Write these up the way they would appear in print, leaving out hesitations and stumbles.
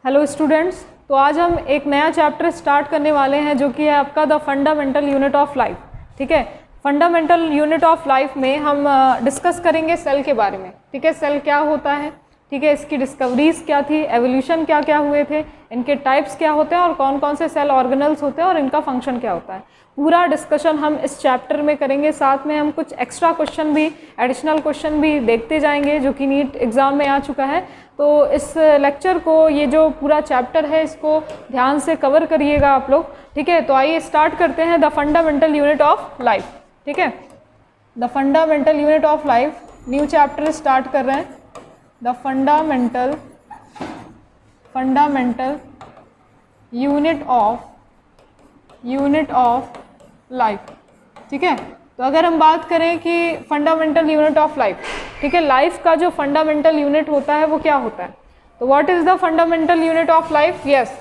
Hello students, तो आज हम एक नया चैप्टर स्टार्ट करने वाले हैं जो कि है आपका the fundamental unit of life. ठीक है, फंडामेंटल यूनिट ऑफ लाइफ में हम डिस्कस करेंगे सेल के बारे में। ठीक है, सेल क्या होता है, ठीक है, इसकी डिस्कवरीज क्या थी, एवोल्यूशन क्या क्या हुए थे, इनके टाइप्स क्या होते हैं और कौन कौन से सेल ऑर्गेनल्स होते हैं और इनका फंक्शन क्या होता है। पूरा डिस्कशन हम इस चैप्टर में करेंगे। साथ में हम कुछ एक्स्ट्रा क्वेश्चन भी, एडिशनल क्वेश्चन भी देखते जाएंगे जो कि नीट एग्ज़ाम में आ चुका है। तो इस लेक्चर को, ये जो पूरा चैप्टर है, इसको ध्यान से कवर करिएगा आप लोग। ठीक है, तो आइए स्टार्ट करते हैं the fundamental unit of life. ठीक है, the fundamental unit of life, new chapter start कर रहे हैं। The fundamental unit of life. ठीक है, तो अगर हम बात करें कि फंडामेंटल यूनिट ऑफ लाइफ, ठीक है, लाइफ का जो फंडामेंटल यूनिट होता है वो क्या होता है। तो what is the fundamental unit of life? Yes,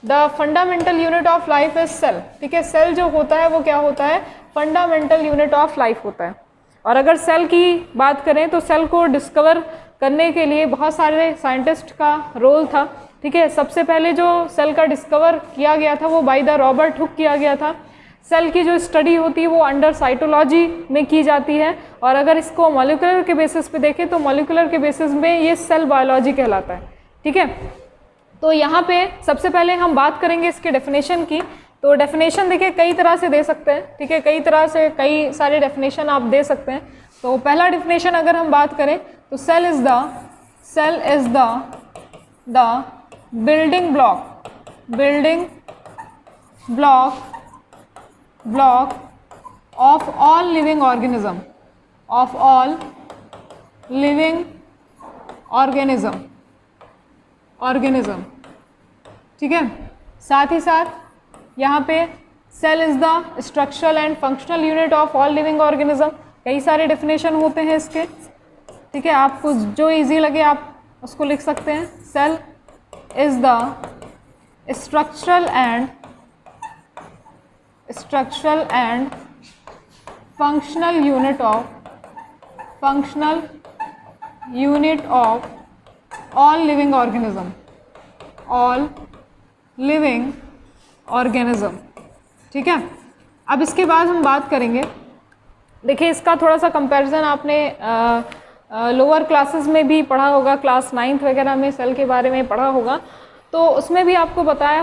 the fundamental unit of life is cell. ठीक है, सेल जो होता है वो क्या होता है? फंडामेंटल यूनिट ऑफ लाइफ होता है। और अगर सेल की बात करें तो सेल को डिस्कवर करने के लिए बहुत सारे साइंटिस्ट का रोल था। ठीक है, सबसे पहले जो सेल का डिस्कवर किया गया था वो बाय द रॉबर्ट हुक किया गया था। सेल की जो स्टडी होती है वो अंडर साइटोलॉजी में की जाती है, और अगर इसको मॉलिक्यूलर के बेसिस पे देखें तो मॉलिक्यूलर के बेसिस में ये सेल बायोलॉजी कहलाता है। ठीक है, तो यहाँ पे सबसे पहले हम बात करेंगे इसके डेफिनेशन की। तो डेफिनेशन देखिए कई तरह से दे सकते हैं। ठीक है, कई तरह से कई सारे डेफिनेशन आप दे सकते हैं। तो पहला डेफिनेशन अगर हम बात करें तो cell is the building block of all living organism। ठीक है, साथ ही साथ यहाँ पे cell is the structural and functional unit of all living organism. कई सारे डेफिनेशन होते हैं इसके। ठीक है, आपको जो इजी लगे आप उसको लिख सकते हैं। Cell is the structural and functional unit of all living organism। ठीक है, अब इसके बाद हम बात करेंगे, देखिए इसका थोड़ा सा कंपैरिजन आपने लोअर क्लासेस में भी पढ़ा होगा, क्लास 9th वगैरह में सेल के बारे में पढ़ा होगा। तो उसमें भी आपको बताया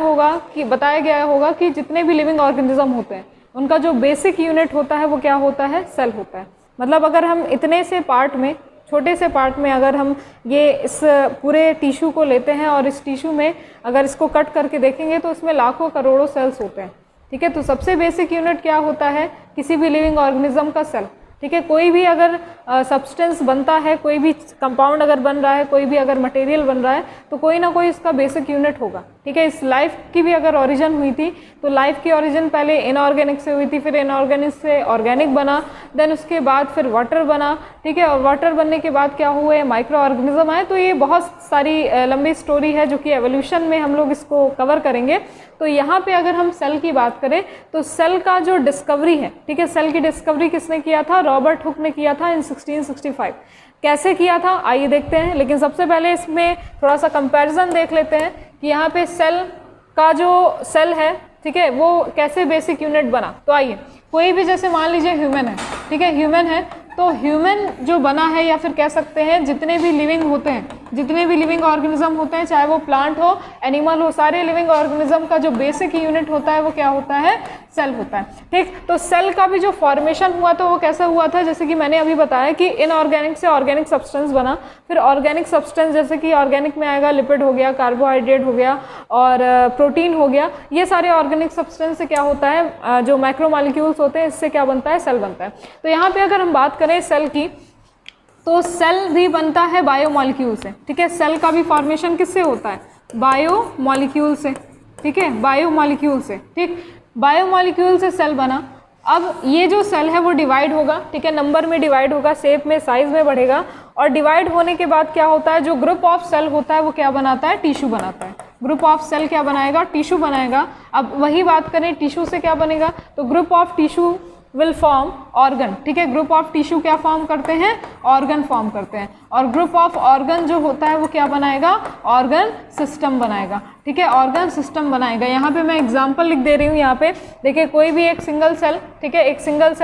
गया होगा कि जितने भी लिविंग ऑर्गेनिज्म होते हैं उनका जो बेसिक यूनिट होता है वो क्या होता है? सेल होता है। मतलब अगर हम इतने से पार्ट में, छोटे से पार्ट में अगर हम ये इस पूरे टिश्यू को लेते हैं और इस टिश्यू में अगर इसको कट करके देखेंगे तो इसमें लाखों करोड़ों सेल्स होते हैं। ठीक है, तो सबसे बेसिक यूनिट क्या होता है किसी भी लिविंग ऑर्गेनिज्म का? सेल। ठीक है, कोई भी अगर सब्सटेंस बनता है, कोई भी कंपाउंड अगर बन रहा है, कोई भी अगर मटेरियल बन रहा है तो कोई ना कोई इसका बेसिक यूनिट होगा। ठीक है, इस लाइफ की भी अगर ओरिजिन हुई थी तो लाइफ की ओरिजिन पहले इनऑर्गेनिक से हुई थी, फिर इनऑर्गेनिक से ऑर्गेनिक बना, देन उसके बाद फिर वाटर बना। ठीक है, और वाटर बनने के बाद क्या हुए? माइक्रो ऑर्गेनिज्म आए। तो ये बहुत सारी लंबी स्टोरी है जो कि एवोल्यूशन में हम लोग इसको कवर करेंगे। तो यहाँ पे अगर हम सेल की बात करें तो सेल का जो डिस्कवरी है, ठीक है, सेल की डिस्कवरी किसने किया था? रॉबर्ट हुक ने किया था इन 1665। कैसे किया था आइए देखते हैं, लेकिन सबसे पहले इसमें थोड़ा सा कंपैरिजन देख लेते हैं कि यहाँ पे सेल का जो सेल है, ठीक है, वो कैसे बेसिक यूनिट बना। तो आइए, कोई भी जैसे मान लीजिए ह्यूमन है, ठीक है, ह्यूमन है तो ह्यूमन जो बना है, या फिर कह सकते हैं जितने भी लिविंग होते हैं, जितने भी लिविंग ऑर्गेनिज्म होते हैं, चाहे वो प्लांट हो, एनिमल हो, सारे लिविंग ऑर्गेनिज्म का जो बेसिक यूनिट होता है वो क्या होता है? सेल होता है। ठीक, तो सेल का भी जो फॉर्मेशन हुआ तो वो कैसा हुआ था? जैसे कि मैंने अभी बताया कि इनऑर्गेनिक से ऑर्गेनिक सब्सटेंस बना, फिर ऑर्गेनिक सब्सटेंस जैसे कि ऑर्गेनिक में आएगा लिपिड हो गया, कार्बोहाइड्रेट हो गया और प्रोटीन हो गया। ये सारे ऑर्गेनिक सब्सटेंस से क्या होता है? जो माइक्रोमॉलिक्यूल्स होते हैं इससे क्या बनता है? सेल बनता है। तो यहाँ पे अगर हम बात करें सेल की तो सेल भी बनता है बायोमॉलिक्यूल से। ठीक है, सेल का भी फॉर्मेशन किससे होता है? बायोमॉलिक्यूल से। ठीक है, बायोमॉलिक्यूल से। ठीक, बायोमॉलिक्यूल से सेल बना। अब ये जो सेल है वो डिवाइड होगा। ठीक है, नंबर में डिवाइड होगा, शेप में, साइज में बढ़ेगा, और डिवाइड होने के बाद क्या होता है? जो ग्रुप ऑफ सेल होता है वो क्या बनाता है? टिश्यू बनाता है। ग्रुप ऑफ सेल क्या बनाएगा? टिश्यू बनाएगा। अब वही बात करें टिश्यू से क्या बनेगा, तो group of tissue will form organ, ठीक है। ग्रुप ऑफ टिश्यू क्या फॉर्म करते हैं, ऑर्गन फॉर्म करते हैं, और ग्रुप ऑफ ऑर्गन जो होता है वो क्या बनाएगा, ऑर्गन सिस्टम बनाएगा, ठीक है, ऑर्गन सिस्टम बनाएगा। यहाँ पे मैं एग्जांपल लिख दे रही हूँ, यहाँ पे देखिए कोई भी एक सिंगल सेल, ठीक है, एक सिंगल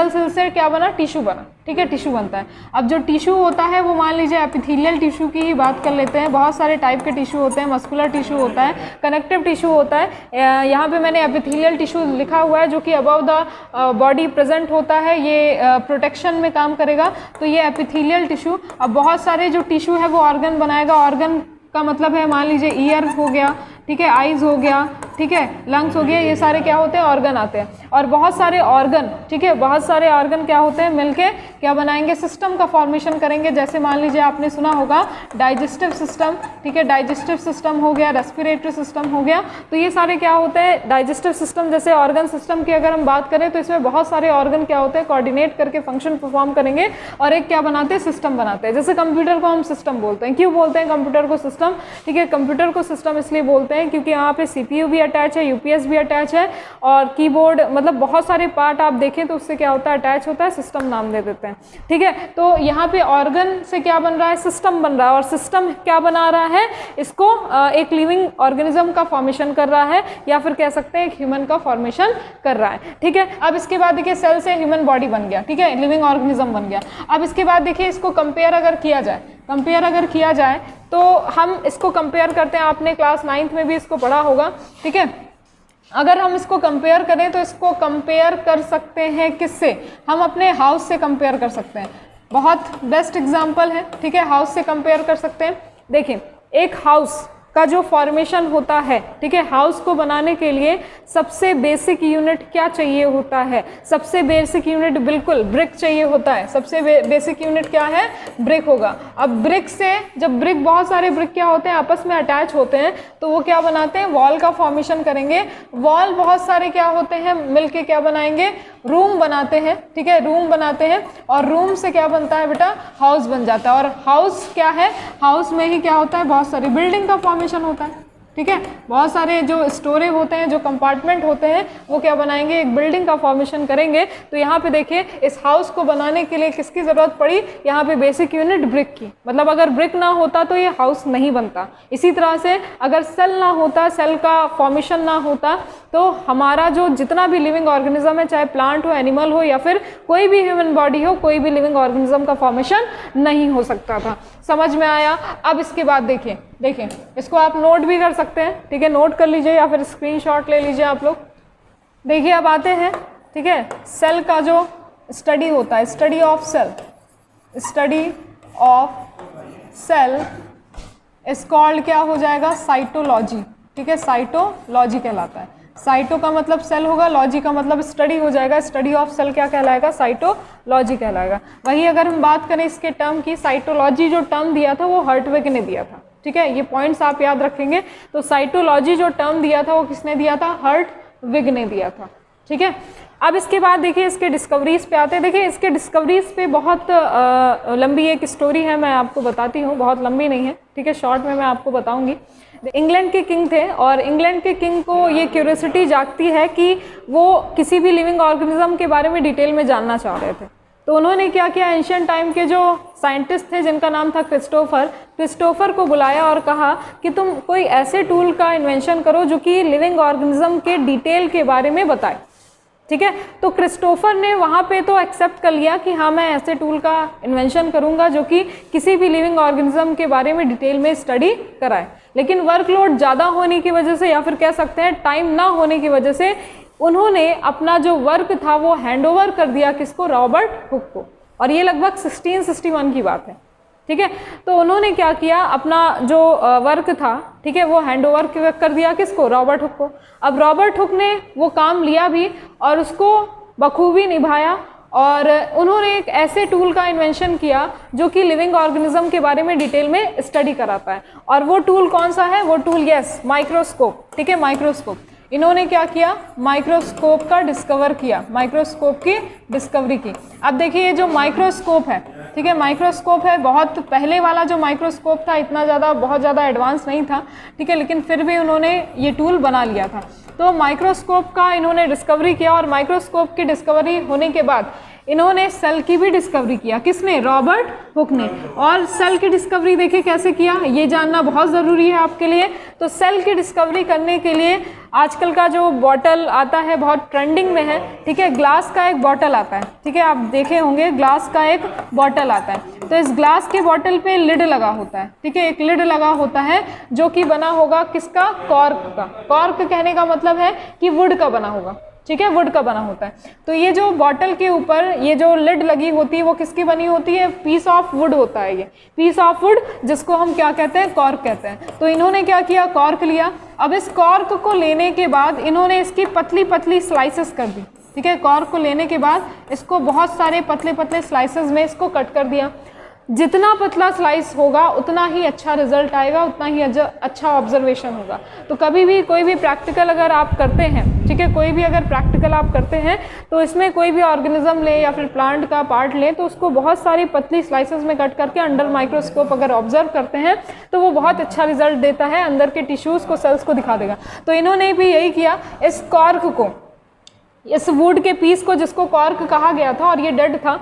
सेल से क्या बना, टिश्यू बना, ठीक है, टिश्यू बनता है। अब जो टिश्यू होता है वो मान लीजिए एपिथेलियल टिश्यू की ही बात कर लेते हैं, बहुत सारे टाइप के टिश्यू होते हैं, मस्कुलर टिश्यू होता है, कनेक्टिव टिश्यू होता है। यहाँ पे मैंने एपिथेलियल टिश्यू लिखा हुआ है जो कि अबव द बॉडी प्रेजेंट होता है, ये प्रोटेक्शन में काम करेगा, तो ये एपिथेलियल टिश्यू। अब बहुत सारे जो टिश्यू है वो ऑर्गन बनाएगा, ऑर्गन का मतलब है मान लीजिए ईयर हो गया, ठीक है, आईज हो गया, ठीक है, लंग्स हो गया, ये सारे क्या होते हैं, ऑर्गन आते हैं। और बहुत सारे ऑर्गन, ठीक है, बहुत सारे ऑर्गन क्या होते हैं, मिलके क्या बनाएंगे, सिस्टम का फॉर्मेशन करेंगे। जैसे मान लीजिए आपने सुना होगा डाइजेस्टिव सिस्टम, ठीक है, डाइजेस्टिव सिस्टम हो गया, रेस्पिरेटरी सिस्टम हो गया, तो ये सारे क्या होते हैं, डाइजेस्टिव सिस्टम जैसे ऑर्गन सिस्टम की अगर हम बात करें तो इसमें बहुत सारे ऑर्गन क्या होते हैं, कोऑर्डिनेट करके फंक्शन परफॉर्म करेंगे और एक क्या बनाते हैं, सिस्टम बनाते हैं। जैसे कंप्यूटर को हम सिस्टम बोलते हैं, क्यों बोलते हैं कंप्यूटर को सिस्टम, ठीक है, कंप्यूटर को सिस्टम इसलिए बोलते हैं क्योंकि यहाँ पे CPU भी अटैच है, UPS भी अटैच है, और कीबोर्ड, मतलब बहुत सारे पार्ट आप देखें तो उससे क्या होता है, अटैच होता है, सिस्टम नाम दे देते हैं, ठीक है। तो यहाँ पे ऑर्गन से क्या बन रहा है, सिस्टम बन रहा है, और सिस्टम क्या बना रहा है, इसको एक लिविंग ऑर्गेनिज्म का फॉर्मेशन कर रहा है, या फिर कह सकते हैं एक ह्यूमन का फॉर्मेशन कर रहा है, ठीक है। अब इसके बाद देखिए सेल से ह्यूमन बॉडी बन गया, ठीक है, लिविंग ऑर्गेनिज्म बन गया। अब इसके बाद देखिए इसको कंपेयर अगर किया जाए तो हम इसको कंपेयर करते हैं, आपने क्लास 9th में भी इसको पढ़ा होगा, ठीक है। अगर हम इसको कंपेयर करें तो इसको कंपेयर कर सकते हैं किससे, हम अपने हाउस से कंपेयर कर सकते हैं, बहुत बेस्ट एग्जांपल है, ठीक है, हाउस से कंपेयर कर सकते हैं। देखिए एक हाउस का जो फॉर्मेशन होता है, ठीक है, हाउस को बनाने के लिए सबसे बेसिक यूनिट क्या चाहिए होता है, सबसे बेसिक यूनिट बिल्कुल ब्रिक चाहिए होता है, सबसे बेसिक यूनिट क्या है, ब्रिक होगा। अब ब्रिक से, जब ब्रिक, बहुत सारे ब्रिक क्या होते हैं, आपस में अटैच होते हैं, तो वो क्या बनाते हैं, वॉल का फॉर्मेशन करेंगे। वॉल बहुत सारे क्या होते हैं, मिलके क्या बनाएंगे, रूम बनाते हैं, ठीक है, रूम बनाते हैं, और रूम से क्या बनता है बेटा, हाउस बन जाता है। और हाउस क्या है, हाउस में ही क्या होता है, बहुत सारी बिल्डिंग का फॉर्मेशन होता है, ठीक है, बहुत सारे जो स्टोरेज होते हैं, जो कंपार्टमेंट होते हैं, वो क्या बनाएंगे, एक बिल्डिंग का फॉर्मेशन करेंगे। तो यहाँ पे देखिए इस हाउस को बनाने के लिए किसकी ज़रूरत पड़ी, यहाँ पे बेसिक यूनिट ब्रिक की, मतलब अगर ब्रिक ना होता तो ये हाउस नहीं बनता। इसी तरह से अगर सेल ना होता, सेल का फॉर्मेशन ना होता, तो हमारा जो जितना भी लिविंग ऑर्गेनिज्म है, चाहे प्लांट हो, एनिमल हो, या फिर कोई भी ह्यूमन बॉडी हो, कोई भी लिविंग ऑर्गेनिज्म का फॉर्मेशन नहीं हो सकता था। समझ में आया। अब इसके बाद देखिए इसको आप नोट भी कर सकते हैं, ठीक है, नोट कर लीजिए या फिर स्क्रीनशॉट ले लीजिए आप लोग। देखिए अब आते हैं, ठीक है, सेल का जो स्टडी होता है, study of cell is called क्या हो जाएगा, साइटोलॉजी, ठीक है, साइटोलॉजी कहलाता है। साइटो का मतलब सेल होगा, लॉजी का मतलब स्टडी हो जाएगा, स्टडी ऑफ सेल क्या कहलाएगा, साइटोलॉजी कहलाएगा। वही अगर हम बात करें इसके टर्म की, साइटोलॉजी जो टर्म दिया था वो हर्टविग ने दिया था, ठीक है, ये पॉइंट्स आप याद रखेंगे। तो साइटोलॉजी जो टर्म दिया था वो किसने दिया था, हर्टविग ने दिया था, ठीक है। अब इसके बाद देखिए इसके डिस्कवरीज पे आते हैं। देखिए इसके डिस्कवरीज पे बहुत लंबी एक स्टोरी है, मैं आपको बताती हूँ, बहुत लंबी नहीं है, ठीक है, शॉर्ट में मैं आपको बताऊंगी। इंग्लैंड के किंग थे, और इंग्लैंड के किंग को ये क्यूरियोसिटी जागती है कि वो किसी भी लिविंग ऑर्गेनिज्म के बारे में डिटेल में जानना चाह रहे थे। तो उन्होंने क्या किया, एंशिएंट टाइम के जो साइंटिस्ट थे जिनका नाम था क्रिस्टोफर को बुलाया और कहा कि तुम कोई ऐसे टूल का इन्वेंशन करो जो कि लिविंग ऑर्गेनिज्म के डिटेल के बारे में बताए, ठीक है। तो क्रिस्टोफर ने वहाँ पे तो एक्सेप्ट कर लिया कि हाँ मैं ऐसे टूल का इन्वेंशन करूँगा जो कि किसी भी लिविंग ऑर्गेनिज्म के बारे में डिटेल में स्टडी कराए, लेकिन वर्कलोड ज़्यादा होने की वजह से, या फिर कह सकते हैं टाइम ना होने की वजह से, उन्होंने अपना जो वर्क था वो हैंडओवर कर दिया किसको, रॉबर्ट हुक को। और ये लगभग 1661 की बात है, ठीक है। तो उन्होंने क्या किया, अपना जो वर्क था, ठीक है, वो हैंडओवर कर दिया किसको, रॉबर्ट हुक को। अब रॉबर्ट हुक ने वो काम लिया भी और उसको बखूबी निभाया, और उन्होंने एक ऐसे टूल का इन्वेंशन किया जो कि लिविंग ऑर्गेनिज्म के बारे में डिटेल में स्टडी कराता है। और वो टूल कौन सा है, वो टूल यस, माइक्रोस्कोप, ठीक है, माइक्रोस्कोप। इन्होंने क्या किया, माइक्रोस्कोप का डिस्कवर किया, माइक्रोस्कोप की डिस्कवरी की। अब देखिए ये जो माइक्रोस्कोप है, ठीक है, माइक्रोस्कोप है, बहुत पहले वाला जो माइक्रोस्कोप था इतना ज़्यादा बहुत ज़्यादा एडवांस नहीं था, ठीक है, लेकिन फिर भी उन्होंने ये टूल बना लिया था। तो माइक्रोस्कोप का इन्होंने डिस्कवरी किया और माइक्रोस्कोप की डिस्कवरी होने के बाद इन्होंने सेल की भी डिस्कवरी किया। किसने? रॉबर्ट हुक ने। और सेल की डिस्कवरी देखिए कैसे किया, ये जानना बहुत ज़रूरी है आपके लिए। तो सेल की डिस्कवरी करने के लिए आजकल का जो बॉटल आता है बहुत ट्रेंडिंग में है, ठीक है, ग्लास का एक बॉटल आता है, ठीक है, आप देखे होंगे ग्लास का एक बॉटल आता है। तो इस ग्लास के बॉटल पे लिड लगा होता है, ठीक है, एक लिड लगा होता है जो कि बना होगा किसका? कॉर्क का। कॉर्क कहने का मतलब है कि वुड का बना होगा, ठीक है, वुड का बना होता है। तो ये जो बॉटल के ऊपर ये जो लिड लगी होती है वो किसकी बनी होती है? पीस ऑफ वुड होता है, ये पीस ऑफ वुड, जिसको हम क्या कहते हैं? कॉर्क कहते हैं। तो इन्होंने क्या किया? कॉर्क लिया। अब इस कॉर्क को लेने के बाद इन्होंने इसकी पतली पतली स्लाइसेस कर दी, ठीक है, कॉर्क को लेने के बाद इसको बहुत सारे पतले पतले स्लाइसेस में इसको कट कर दिया। जितना पतला स्लाइस होगा उतना ही अच्छा रिजल्ट आएगा, उतना ही अच्छा ऑब्जर्वेशन होगा। तो कभी भी कोई भी प्रैक्टिकल अगर आप करते हैं, ठीक है, कोई भी अगर प्रैक्टिकल आप करते हैं तो इसमें कोई भी ऑर्गेनिज्म लें या फिर प्लांट का पार्ट लें तो उसको बहुत सारी पतली स्लाइसेस में कट करके अंडर माइक्रोस्कोप अगर ऑब्जर्व करते हैं तो वो बहुत अच्छा रिजल्ट देता है, अंदर के टिश्यूज़ को, सेल्स को दिखा देगा। तो इन्होंने भी यही किया, इस कॉर्क को, इस वुड के पीस को जिसको कॉर्क कहा गया था और ये डेड था,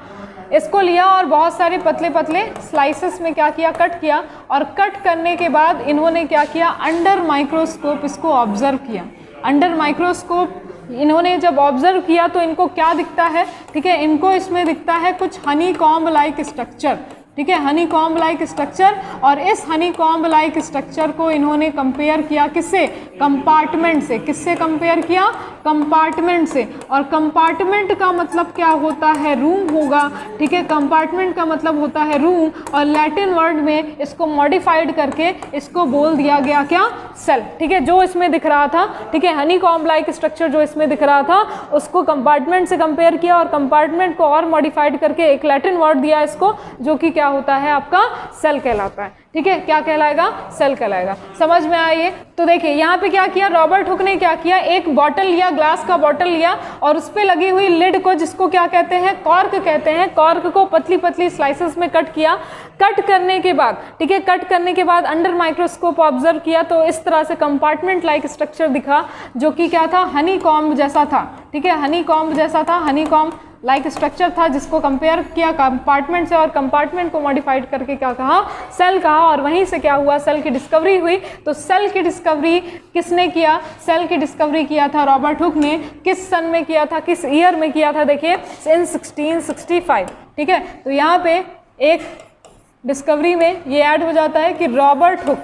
इसको लिया और बहुत सारे पतले पतले स्लाइसेस में क्या किया? कट किया। और कट करने के बाद इन्होंने क्या किया? अंडर माइक्रोस्कोप इसको ऑब्जर्व किया। अंडर माइक्रोस्कोप इन्होंने जब ऑब्जर्व किया तो इनको क्या दिखता है? ठीक है, इनको इसमें दिखता है कुछ हनी कॉम्ब लाइक स्ट्रक्चर, ठीक है, हनी कॉम्ब लाइक स्ट्रक्चर। और इस हनी कॉम्ब लाइक स्ट्रक्चर को इन्होंने कंपेयर किया किससे? कंपार्टमेंट से। किससे कंपेयर किया? कंपार्टमेंट से। और कंपार्टमेंट का मतलब क्या होता है? रूम होगा, ठीक है, कंपार्टमेंट का मतलब होता है रूम। और लैटिन वर्ड में इसको मॉडिफाइड करके इसको बोल दिया गया क्या? सेल, ठीक है। जो इसमें दिख रहा था, ठीक है, हनी कॉम्ब लाइक स्ट्रक्चर जो इसमें दिख रहा था उसको कंपार्टमेंट से कंपेयर किया और कंपार्टमेंट को और मॉडिफाइड करके एक लैटिन वर्ड दिया इसको, जो कि क्या होता है? आपका सेल कहलाता है, ठीक है। क्या कहलाएगा? सेल कहलाएगा। समझ में आया ये? तो देखिए यहाँ पे क्या किया रॉबर्ट हुक ने, क्या किया? एक बॉटल लिया, ग्लास का बॉटल लिया और उस पे लगी हुई लिड को, जिसको क्या कहते हैं? कॉर्क कहते हैं, कॉर्क को पतली पतली स्लाइसेस में कट किया। कट करने के बाद, ठीक है, कट करने के बाद अंडर माइक्रोस्कोप ऑब्जर्व किया तो इस तरह से कंपार्टमेंट लाइक स्ट्रक्चर दिखा, जो कि क्या था? हनी कॉम्ब जैसा था, ठीक है, हनी कॉम्ब जैसा था, हनी कॉम्ब लाइक स्ट्रक्चर था, जिसको कंपेयर किया कंपार्टमेंट से और कंपार्टमेंट को मॉडिफाइड करके क्या कहा? सेल कहा। और वहीं से क्या हुआ? सेल की डिस्कवरी हुई। तो सेल की डिस्कवरी किसने किया? सेल की डिस्कवरी किया था रॉबर्ट हुक ने। किस सन में किया था? किस ईयर में किया था? देखिए इन 1665, ठीक है। तो यहाँ पे एक डिस्कवरी में ये ऐड हो जाता है कि रॉबर्ट हुक,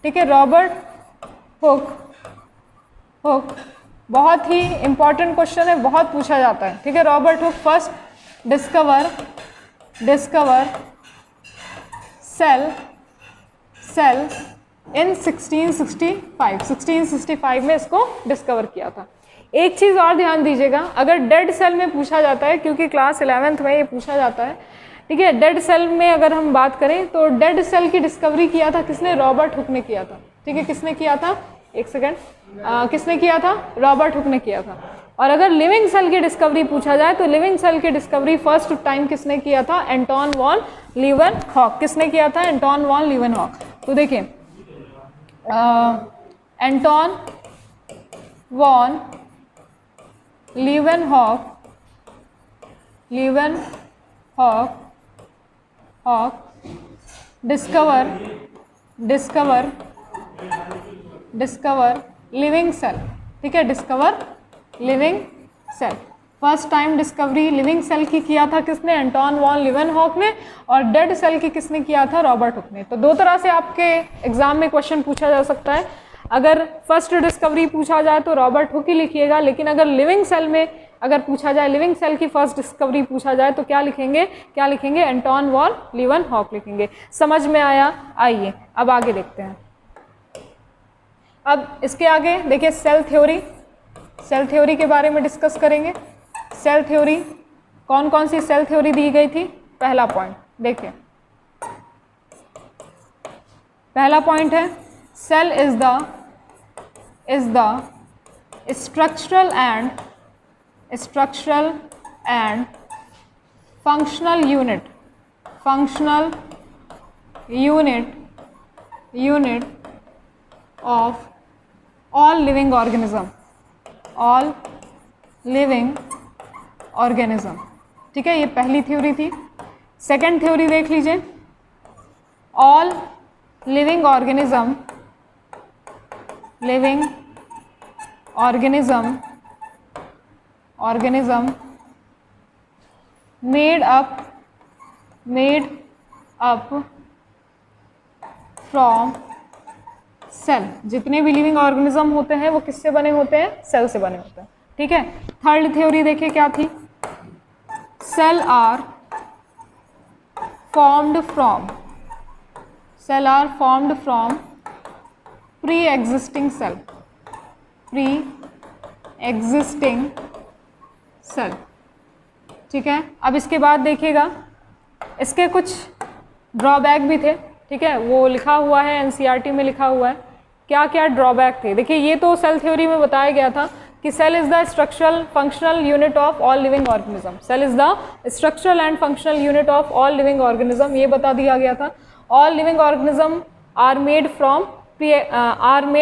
ठीक है, रॉबर्ट हुक बहुत ही इंपॉर्टेंट क्वेश्चन है, बहुत पूछा जाता है, ठीक है। Robert Hooke first discover cell in 1665 में इसको डिस्कवर किया था। एक चीज़ और ध्यान दीजिएगा, अगर डेड सेल में पूछा जाता है, क्योंकि क्लास 11th में ये पूछा जाता है, ठीक है, डेड सेल में अगर हम बात करें तो डेड सेल की डिस्कवरी किया था किसने? रॉबर्ट हुक ने किया था, ठीक है। किसने किया था? एक सेकेंड, किसने किया था? रॉबर्ट हुक ने किया था। और अगर लिविंग सेल की डिस्कवरी पूछा जाए तो लिविंग सेल की डिस्कवरी फर्स्ट टाइम किसने किया था? Anton von Leeuwenhoek. किसने किया था? Anton von Leeuwenhoek. तो देखिए Anton von Leeuwenhoek discover living cell, ठीक है, discover living cell. First time discovery living cell की किया था किसने? एंटोन वॉन लीवनहॉक ने। और डेड सेल की किसने किया था? रॉबर्ट हुक ने। तो दो तरह से आपके एग्जाम में क्वेश्चन पूछा जा सकता है। अगर फर्स्ट डिस्कवरी पूछा जाए तो रॉबर्ट हुक ही लिखिएगा, लेकिन अगर लिविंग सेल में अगर पूछा जाए, लिविंग सेल की फर्स्ट डिस्कवरी पूछा जाए तो क्या लिखेंगे? एंटोन वॉन लीवनहॉक लिखेंगे। समझ में आया? आइए अब आगे देखते हैं। अब इसके आगे देखिए सेल थ्योरी के बारे में डिस्कस करेंगे। सेल थ्योरी, कौन कौन सी सेल थ्योरी दी गई थी? पहला पॉइंट देखिए, पहला पॉइंट है cell is the structural and functional unit of all living organism, all living organism. ठीक है, ये पहली थ्योरी थी। सेकंड थ्योरी देख लीजिए, all living organism made up from cell. जितने भी लिविंग ऑर्गेनिज्म होते हैं वो किससे बने होते हैं? सेल से बने होते हैं। ठीक है, थर्ड थ्योरी देखिए क्या थी, cell are formed from pre existing cell. ठीक है, अब इसके बाद देखिएगा इसके कुछ ड्रॉबैक भी थे। ठीक है, वो लिखा हुआ है एनसीईआरटी में, लिखा हुआ है क्या क्या ड्रॉबैक थे। देखिए, ये तो सेल थ्योरी में बताया गया था कि cell is the structural functional unit of all living organism. Cell is the structural and functional unit of all living organism, ये बता दिया गया था। All living organism are made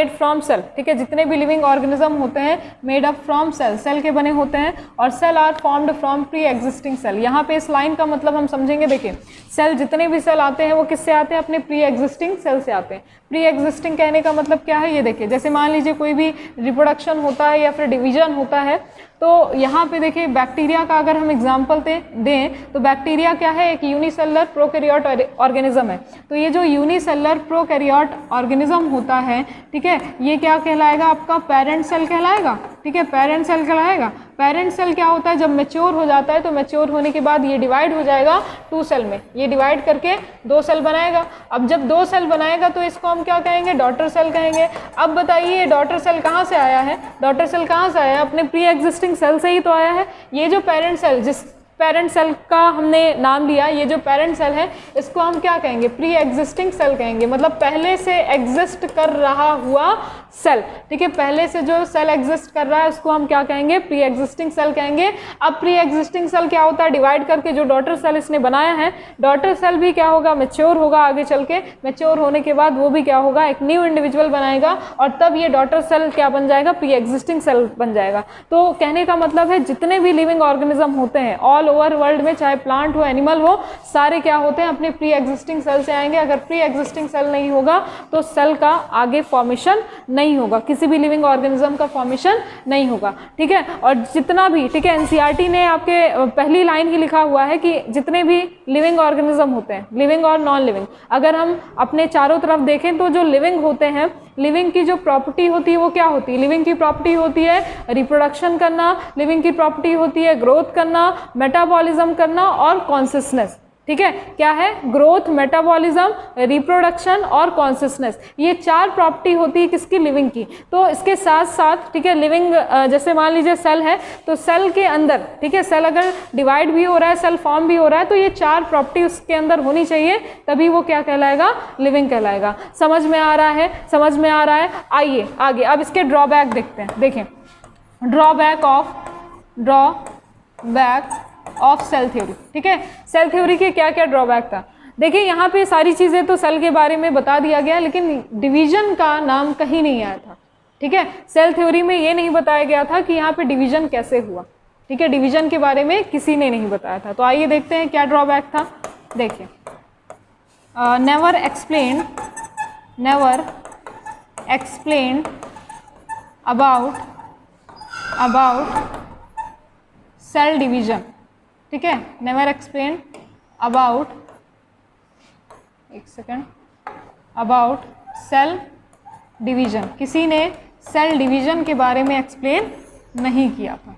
from cell. ठीक है, जितने भी लिविंग ऑर्गेनिज्म होते हैं मेड अप फ्रॉम सेल के बने होते हैं। और cell are formed from pre existing cell. यहाँ पे इस लाइन का मतलब हम समझेंगे। देखिए, सेल जितने भी सेल आते हैं वो किससे आते हैं? अपने प्री एग्जिस्टिंग सेल से आते हैं। प्री एग्जिस्टिंग कहने का मतलब क्या है? ये देखिए, जैसे मान लीजिए कोई भी रिप्रोडक्शन होता है या फिर डिवीजन होता है, तो यहाँ पे देखिए बैक्टीरिया का अगर हम एग्जाम्पल दें तो बैक्टीरिया क्या है? एक यूनिसेलुलर प्रोकैरियोट ऑर्गेनिज्म है। तो ये जो यूनिसेलुलर प्रोकैरियोट ऑर्गेनिज्म होता है, ठीक है, ये क्या कहलाएगा? आपका पेरेंट सेल कहलाएगा। ठीक है, पेरेंट सेल कहलाएगा। पेरेंट सेल क्या होता है? जब मैच्योर हो जाता है तो मैच्योर होने के बाद ये डिवाइड हो जाएगा 2 सेल में। ये डिवाइड करके 2 सेल बनाएगा। अब जब 2 सेल बनाएगा तो इसको हम क्या कहेंगे? डॉटर सेल कहेंगे। अब बताइए डॉटर सेल कहाँ से आया है? डॉटर सेल कहाँ से आया है? अपने प्री एग्जिस्टिंग सेल से ही तो आया है। ये जो पेरेंट सेल, जिस पेरेंट सेल का हमने नाम लिया, ये जो पेरेंट सेल है इसको हम क्या कहेंगे? प्री एग्जिस्टिंग सेल कहेंगे। मतलब पहले से एग्जिस्ट कर रहा हुआ सेल। ठीक है, पहले से जो सेल एग्जिस्ट कर रहा है उसको हम क्या कहेंगे? प्री एग्जिस्टिंग सेल कहेंगे। अब प्री एग्जिस्टिंग सेल क्या होता है? डिवाइड करके जो डॉटर सेल इसने बनाया है, डॉटर सेल भी क्या होगा? मैच्योर होगा। आगे चल के मैच्योर होने के बाद वो भी क्या होगा? एक न्यू इंडिविजुअल बनाएगा और तब ये डॉटर सेल क्या बन जाएगा? प्री एग्जिस्टिंग सेल बन जाएगा। तो कहने का मतलब है जितने भी लिविंग ऑर्गेनिज्म होते हैं ऑल ओवर वर्ल्ड में, चाहे प्लांट हो एनिमल हो, सारे क्या होते हैं? अपने प्री एग्जिस्टिंग सेल से आएंगे। अगर प्री एग्जिस्टिंग सेल नहीं होगा तो सेल का आगे फॉर्मेशन नहीं होगा, किसी भी लिविंग ऑर्गेनिज्म का फॉर्मेशन नहीं होगा। ठीक है, और जितना भी, ठीक है, एनसीईआरटी ने आपके पहली लाइन ही लिखा हुआ है कि जितने भी लिविंग ऑर्गेनिज्म होते हैं, लिविंग और नॉन लिविंग, अगर हम अपने चारों तरफ देखें तो जो लिविंग होते हैं, लिविंग की जो प्रॉपर्टी होती है वो क्या होती है? लिविंग की प्रॉपर्टी होती है रिप्रोडक्शन करना, लिविंग की प्रॉपर्टी होती है ग्रोथ करना, मेटाबॉलिज्म करना और कॉन्सियसनेस। ठीक है, क्या है? ग्रोथ, मेटाबॉलिज्म, रिप्रोडक्शन और कॉन्सियसनेस। ये 4 प्रॉपर्टी होती है किसकी? लिविंग की। तो इसके साथ साथ, ठीक है, लिविंग जैसे मान लीजिए सेल है, तो सेल के अंदर, ठीक है, सेल अगर डिवाइड भी हो रहा है, सेल फॉर्म भी हो रहा है, तो ये 4 प्रॉपर्टी उसके अंदर होनी चाहिए, तभी वो क्या कहलाएगा? लिविंग कहलाएगा। समझ में आ रहा है? समझ में आ रहा है? आइए आगे अब इसके ड्रॉबैक देखते हैं। देखें, ड्रॉबैक ऑफ सेल थ्योरी। ठीक है, सेल थ्योरी के क्या क्या ड्रॉबैक था? देखिए, यहाँ पे सारी चीज़ें तो सेल के बारे में बता दिया गया, लेकिन डिवीजन का नाम कहीं नहीं आया था। ठीक है, सेल थ्योरी में ये नहीं बताया गया था कि यहाँ पे डिवीजन कैसे हुआ। ठीक है, डिवीजन के बारे में किसी ने नहीं बताया था। तो आइए देखते हैं क्या ड्रॉबैक था। देखिए, never explain about cell division. ठीक है, नेवर एक्सप्लेन अबाउट, एक सेकेंड, अबाउट सेल डिवीजन। किसी ने सेल डिवीजन के बारे में एक्सप्लेन नहीं किया था।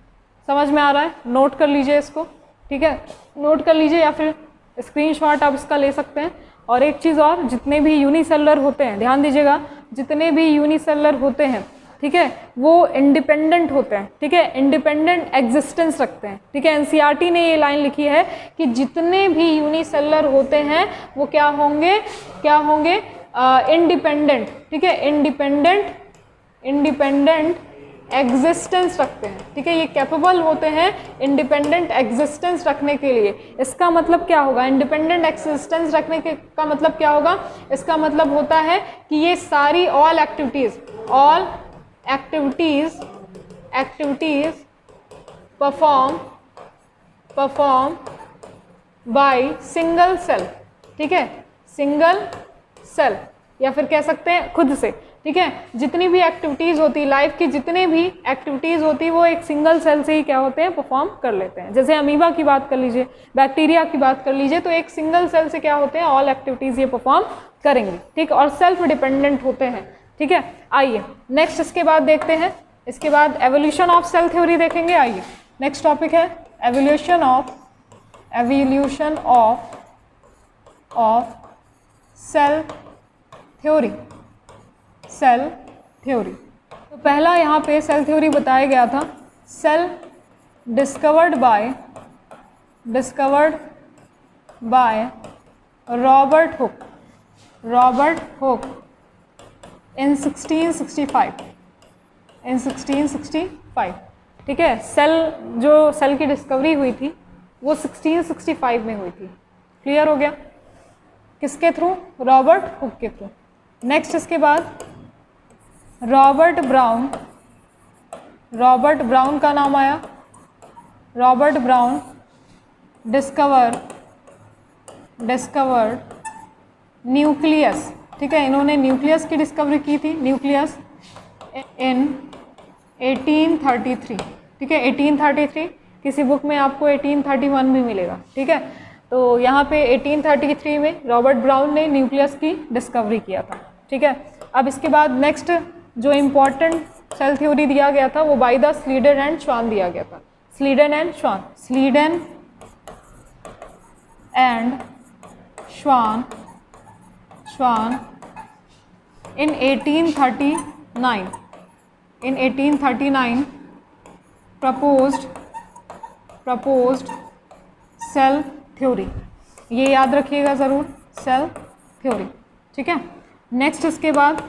समझ में आ रहा है? नोट कर लीजिए इसको। ठीक है, नोट कर लीजिए या फिर स्क्रीनशॉट आप इसका ले सकते हैं। और एक चीज़ और, जितने भी यूनिसेलुलर होते हैं, ध्यान दीजिएगा, जितने भी यूनिसेलुलर होते हैं, ठीक है, वो इंडिपेंडेंट होते हैं। ठीक है, इंडिपेंडेंट एग्जिस्टेंस रखते हैं। ठीक है, एनसीईआरटी ने ये लाइन लिखी है कि जितने भी यूनिसेलुलर होते हैं वो क्या होंगे? इंडिपेंडेंट। ठीक है, इंडिपेंडेंट एग्जिस्टेंस रखते हैं। ठीक है, ये कैपेबल होते हैं इंडिपेंडेंट एग्जिस्टेंस रखने के लिए। इसका मतलब क्या होगा? इंडिपेंडेंट एग्जिस्टेंस रखने का मतलब क्या होगा? इसका मतलब होता है कि ये सारी all activities activities perform by single cell, ठीक है, सिंगल सेल, या फिर कह सकते हैं खुद से, ठीक है। जितनी भी एक्टिविटीज़ होती, लाइफ की जितनी भी एक्टिविटीज़ होती वो एक सिंगल सेल से ही क्या होते हैं, परफॉर्म कर लेते हैं। जैसे अमीबा की बात कर लीजिए, बैक्टीरिया की बात कर लीजिए, तो एक सिंगल सेल से क्या होते हैं, ऑल एक्टिविटीज़ ये परफॉर्म करेंगे, ठीक, और सेल्फ डिपेंडेंट होते हैं, ठीक है। आइए नेक्स्ट इसके बाद देखते हैं, इसके बाद एवोल्यूशन ऑफ सेल थ्योरी देखेंगे। आइए नेक्स्ट टॉपिक है एवोल्यूशन ऑफ सेल थ्योरी। तो पहला यहाँ पे सेल थ्योरी बताया गया था, cell discovered by Robert Hooke in 1665, ठीक है। सेल की डिस्कवरी हुई थी वो 1665 में हुई थी। क्लियर हो गया? किसके थ्रू? रॉबर्ट हुक के थ्रू। नेक्स्ट इसके बाद रॉबर्ट ब्राउन का नाम आया। रॉबर्ट ब्राउन डिस्कवर्ड न्यूक्लियस, ठीक है, इन्होंने न्यूक्लियस की डिस्कवरी की थी, न्यूक्लियस इन 1833, ठीक है, 1833। किसी बुक में आपको 1831 भी मिलेगा, ठीक है। तो यहाँ पे 1833 में रॉबर्ट ब्राउन ने न्यूक्लियस की डिस्कवरी किया था, ठीक है। अब इसके बाद नेक्स्ट जो इम्पॉर्टेंट सेल थ्योरी दिया गया था वो बाय द स्लीडन एंड श्वान दिया गया था। स्लीडन एंड श्वान in 1839 proposed सेल थ्योरी। ये याद रखिएगा ज़रूर, सेल थ्योरी, ठीक है। नेक्स्ट इसके बाद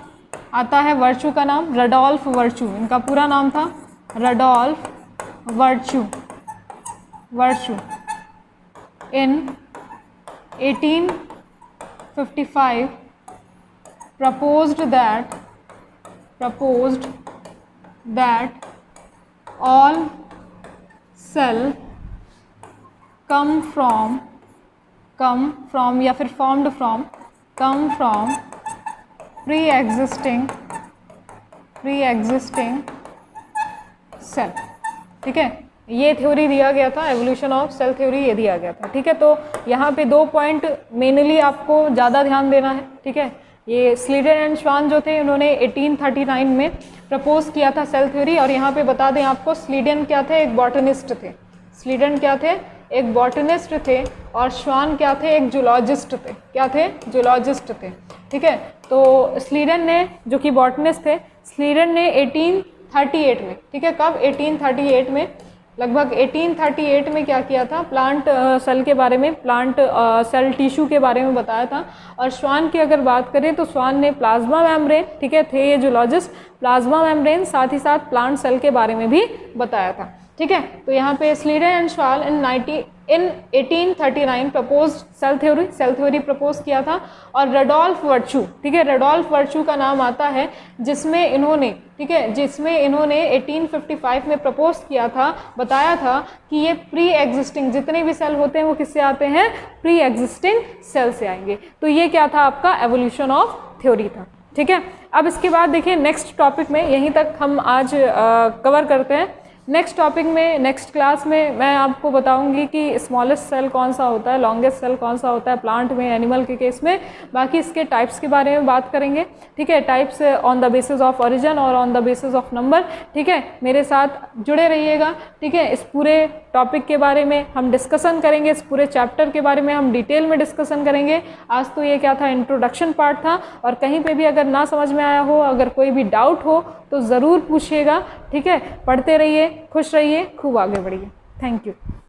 आता है वर्चू का नाम, रडोल्फ वर्चू, इनका पूरा नाम था Rudolf virtue. In 1855 proposed that all cell come from या फिर formed from pre-existing सेल, ठीक है। ये थ्योरी दिया गया था, एवोल्यूशन ऑफ सेल थ्योरी ये दिया गया था, ठीक है। तो यहाँ पे 2 पॉइंट मेनली आपको ज़्यादा ध्यान देना है, ठीक है। ये स्लीडन एंड श्वान जो थे उन्होंने 1839 में प्रपोज किया था सेल थ्योरी। और यहाँ पे बता दें आपको, स्लीडन क्या थे? एक बॉटनिस्ट थे। स्लीडन क्या थे? एक बॉटनिस्ट थे। और श्वान क्या थे? एक जूलॉजिस्ट थे। क्या थे? जूलॉजिस्ट थे, ठीक है। तो स्लीडन ने, जो कि बॉटनिस्ट थे, स्लीडन ने 1838 में, ठीक है, कब? 1838 में, लगभग 1838 में क्या किया था? प्लांट सेल के बारे में, प्लांट सेल टिश्यू के बारे में बताया था। और श्वान की अगर बात करें तो श्वान ने प्लाज्मा मेम्ब्रेन, ठीक है, थे ये जूलॉजिस्ट, प्लाज्मा मेम्ब्रेन साथ ही साथ प्लांट सेल के बारे में भी बताया था, ठीक है। तो यहाँ पे स्लीडन एंड श्वान इन 1839 प्रपोज सेल थ्योरी प्रपोज किया था। और रडोल्फ वर्चू, ठीक है, रडोल्फ वर्चू का नाम आता है, जिसमें इन्होंने, ठीक है, जिसमें इन्होंने 1855 में प्रपोज किया था, बताया था कि ये प्री एग्जिस्टिंग जितने भी सेल होते हैं वो किससे आते हैं? प्री एग्जिस्टिंग सेल से आएंगे। तो ये क्या था? आपका एवोल्यूशन ऑफ थ्योरी था, ठीक है। अब इसके बाद देखिए नेक्स्ट टॉपिक में, यहीं तक हम आज कवर करते हैं। नेक्स्ट टॉपिक में, नेक्स्ट क्लास में मैं आपको बताऊंगी कि स्मॉलेस्ट सेल कौन सा होता है, लॉन्गेस्ट सेल कौन सा होता है प्लांट में, एनिमल के केस में। बाकी इसके टाइप्स के बारे में बात करेंगे, ठीक है, types on the basis of origin और on the basis of number, ठीक है। मेरे साथ जुड़े रहिएगा, ठीक है। इस पूरे टॉपिक के बारे में हम डिस्कशन करेंगे, इस पूरे चैप्टर के बारे में हम डिटेल में डिस्कशन करेंगे। आज तो ये क्या था? इंट्रोडक्शन पार्ट था। और कहीं पे भी अगर ना समझ में आया हो, अगर कोई भी डाउट हो तो ज़रूर पूछिएगा, ठीक है। पढ़ते रहिए, खुश रहिए, खूब आगे बढ़िए। Thank you.